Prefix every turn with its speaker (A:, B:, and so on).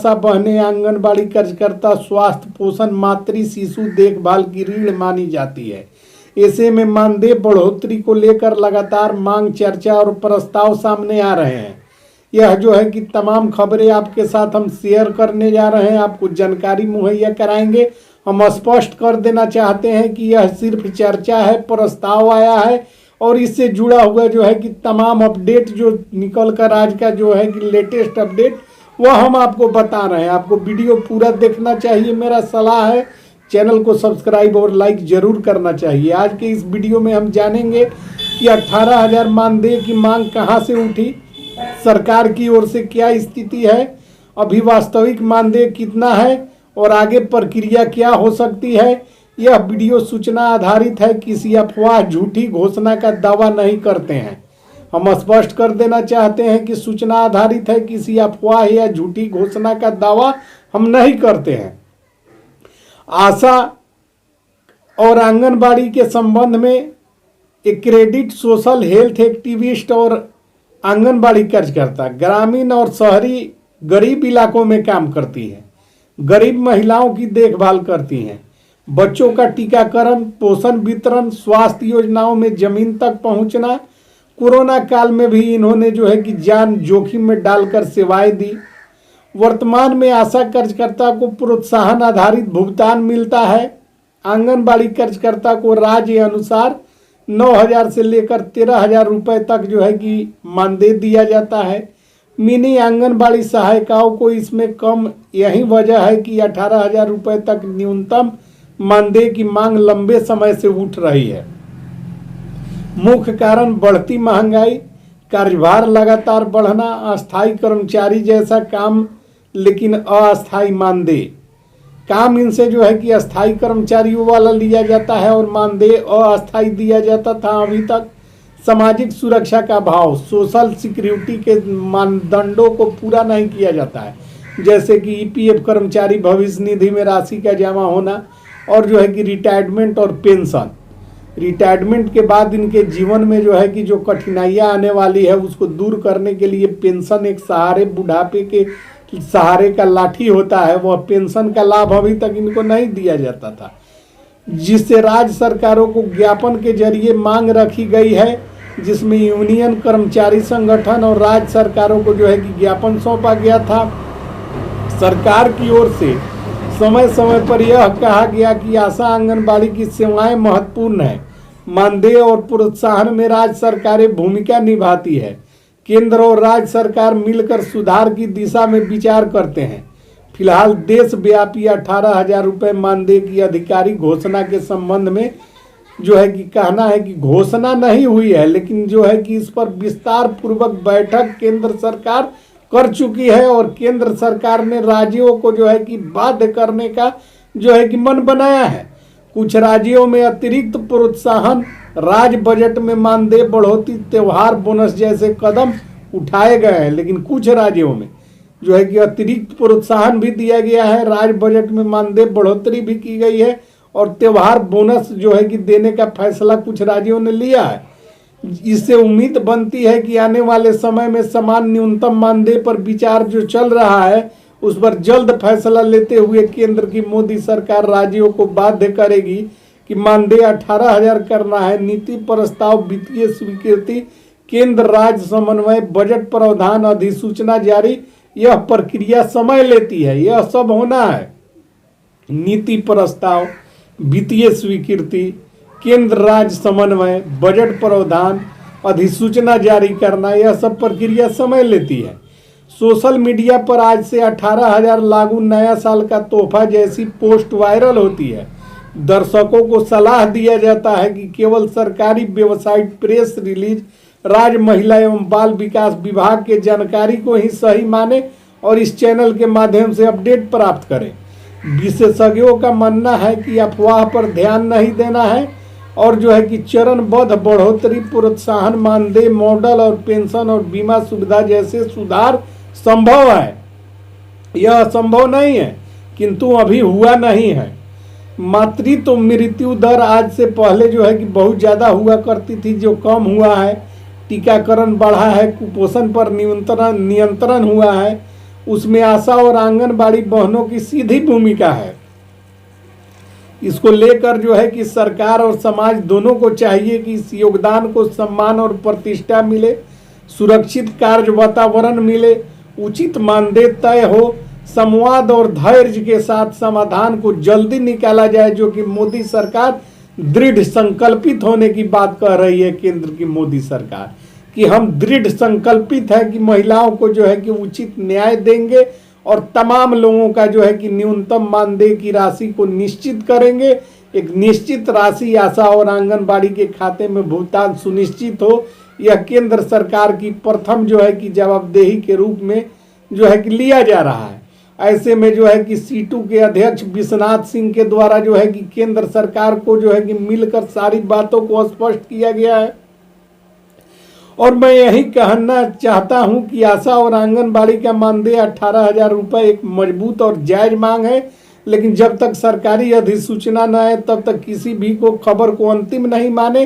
A: आशा बहने आंगनबाड़ी कार्यकर्ता स्वास्थ्य पोषण मातृ शिशु देखभाल की रीढ़ मानी जाती है। ऐसे में मानदेय बढ़ोतरी को लेकर लगातार मांग, चर्चा और प्रस्ताव सामने आ रहे हैं। यह जो है कि तमाम खबरें आपके साथ हम शेयर करने जा रहे हैं, आपको जानकारी मुहैया कराएंगे। हम स्पष्ट कर देना चाहते हैं कि यह सिर्फ चर्चा है, प्रस्ताव आया है और इससे जुड़ा हुआ जो है कि तमाम अपडेट जो निकल कर आज का जो है कि लेटेस्ट अपडेट वह हम आपको बता रहे हैं। आपको वीडियो पूरा देखना चाहिए, मेरा सलाह है। चैनल को सब्सक्राइब और लाइक जरूर करना चाहिए। आज के इस वीडियो में हम जानेंगे कि 18,000 मानदेय की मांग कहां से उठी, सरकार की ओर से क्या स्थिति है, अभी वास्तविक मानदेय कितना है और आगे प्रक्रिया क्या हो सकती है। यह वीडियो सूचना आधारित है, किसी अफवाह, झूठी घोषणा का दावा नहीं करते हैं। हम स्पष्ट कर देना चाहते हैं कि सूचना आधारित है, किसी अफवाह या झूठी घोषणा का दावा हम नहीं करते हैं। आशा और आंगनबाड़ी के संबंध में एक्रेडिट सोशल हेल्थ एक्टिविस्ट और आंगनबाड़ी कार्यकर्ता ग्रामीण और शहरी गरीब इलाकों में काम करती है, गरीब महिलाओं की देखभाल करती हैं, बच्चों का टीकाकरण, पोषण वितरण, स्वास्थ्य योजनाओं में जमीन तक पहुंचना। कोरोना काल में भी इन्होंने जो है कि जान जोखिम में डालकर सेवाएं दी। वर्तमान में आशा कार्यकर्ता को प्रोत्साहन आधारित भुगतान मिलता है। आंगनबाड़ी कार्यकर्ता को राज्य अनुसार 9,000 से लेकर 13,000 रुपये तक जो है कि मानदेय दिया जाता है। मिनी आंगनबाड़ी सहायिकाओं को इसमें कम, यही वजह है कि 18,000 रुपये तक न्यूनतम मानदेय की मांग लंबे समय से उठ रही है। मुख्य कारण बढ़ती महंगाई, कार्यभार लगातार बढ़ना, अस्थायी कर्मचारी जैसा काम लेकिन अस्थायी मानदेय। काम इनसे जो है कि अस्थायी कर्मचारियों वाला लिया जाता है और मानदेय अस्थायी दिया जाता था अभी तक। सामाजिक सुरक्षा का भाव, सोशल सिक्योरिटी के मानदंडों को पूरा नहीं किया जाता है, जैसे कि ईपीएफ कर्मचारी भविष्य निधि में राशि का जमा होना और जो है कि रिटायरमेंट और पेंशन। रिटायरमेंट के बाद इनके जीवन में जो है कि जो कठिनाइयां आने वाली है उसको दूर करने के लिए पेंशन एक सहारे, बुढ़ापे के सहारे का लाठी होता है, वह पेंशन का लाभ अभी तक इनको नहीं दिया जाता था, जिससे राज्य सरकारों को ज्ञापन के जरिए मांग रखी गई है, जिसमें यूनियन कर्मचारी संगठन और राज्य सरकारों को जो है कि ज्ञापन सौंपा गया था। सरकार की ओर से समय समय पर यह कहा गया कि आशा आंगनबाड़ी की सेवाएं महत्वपूर्ण है, मानदेय और प्रोत्साहन में राज्य सरकारें भूमिका निभाती है। केंद्र और राज्य सरकार मिलकर सुधार की दिशा में विचार करते हैं। फिलहाल देशव्यापी 18,000 रुपये मानदेय की आधिकारिक घोषणा के संबंध में जो है कि कहना है कि घोषणा नहीं हुई है, लेकिन जो है कि इस पर विस्तार पूर्वक बैठक केंद्र सरकार कर चुकी है और केंद्र सरकार ने राज्यों को जो है कि बाध्य करने का जो है कि मन बनाया है। कुछ राज्यों में अतिरिक्त प्रोत्साहन, राज्य बजट में मानदेय बढ़ोतरी, त्योहार बोनस जैसे कदम उठाए गए हैं, लेकिन कुछ राज्यों में जो है कि अतिरिक्त प्रोत्साहन भी दिया गया है, राज्य बजट में मानदेय बढ़ोतरी भी की गई है और त्योहार बोनस जो है कि देने का फैसला कुछ राज्यों ने लिया है। इससे उम्मीद बनती है कि आने वाले समय में समान न्यूनतम मानदेय पर विचार जो चल रहा है उस पर जल्द फैसला लेते हुए केंद्र की मोदी सरकार राज्यों को बाध्य करेगी कि मानदेय 18,000 करना है। नीति प्रस्ताव, वित्तीय स्वीकृति, केंद्र राज्य समन्वय, बजट प्रावधान, अधिसूचना जारी, यह प्रक्रिया समय लेती है। यह सब होना है, नीति प्रस्ताव, वित्तीय स्वीकृति, केंद्र राज्य समन्वय, बजट प्रावधान, अधिसूचना जारी करना, यह सब प्रक्रिया समय लेती है। सोशल मीडिया पर आज से 18,000 लागू, नया साल का तोहफा जैसी पोस्ट वायरल होती है। दर्शकों को सलाह दिया जाता है कि केवल सरकारी वेबसाइट, प्रेस रिलीज, राज्य महिला एवं बाल विकास विभाग के जानकारी को ही सही माने और इस चैनल के माध्यम से अपडेट प्राप्त करें। विशेषज्ञों का मानना है कि अफवाह पर ध्यान नहीं देना है और जो है कि चरणबद्ध बढ़ोतरी, प्रोत्साहन, मानदेय मॉडल और पेंशन और बीमा सुविधा जैसे सुधार संभव है। यह संभव नहीं है किंतु अभी हुआ नहीं है। मातृत्व मृत्यु दर आज से पहले जो है कि बहुत ज़्यादा हुआ करती थी, जो कम हुआ है। टीकाकरण बढ़ा है, कुपोषण पर नियंत्रण हुआ है, उसमें आशा और आंगनबाड़ी बहनों की सीधी भूमिका है। इसको लेकर जो है कि सरकार और समाज दोनों को चाहिए कि इस योगदान को सम्मान और प्रतिष्ठा मिले, सुरक्षित कार्य वातावरण मिले, उचित मानदेय तय हो, संवाद और धैर्य के साथ समाधान को जल्दी निकाला जाए, जो कि मोदी सरकार दृढ़ संकल्पित होने की बात कह रही है। केंद्र की मोदी सरकार कि हम दृढ़ संकल्पित है कि महिलाओं को जो है कि उचित न्याय देंगे और तमाम लोगों का जो है कि न्यूनतम मानदेय की राशि को निश्चित करेंगे। एक निश्चित राशि आशा और आंगनबाड़ी के खाते में भुगतान सुनिश्चित हो, यह केंद्र सरकार की प्रथम जो है कि जवाबदेही के रूप में जो है कि लिया जा रहा है। ऐसे में जो है कि सीटू के अध्यक्ष विश्वनाथ सिंह के द्वारा जो है कि केंद्र सरकार को जो है कि मिलकर सारी बातों को स्पष्ट किया गया है। और मैं यही कहना चाहता हूं कि आशा और आंगनबाड़ी का मानदेय 18,000 रुपये एक मजबूत और जायज मांग है, लेकिन जब तक सरकारी अधिसूचना न आए तब तक किसी भी को खबर को अंतिम नहीं माने।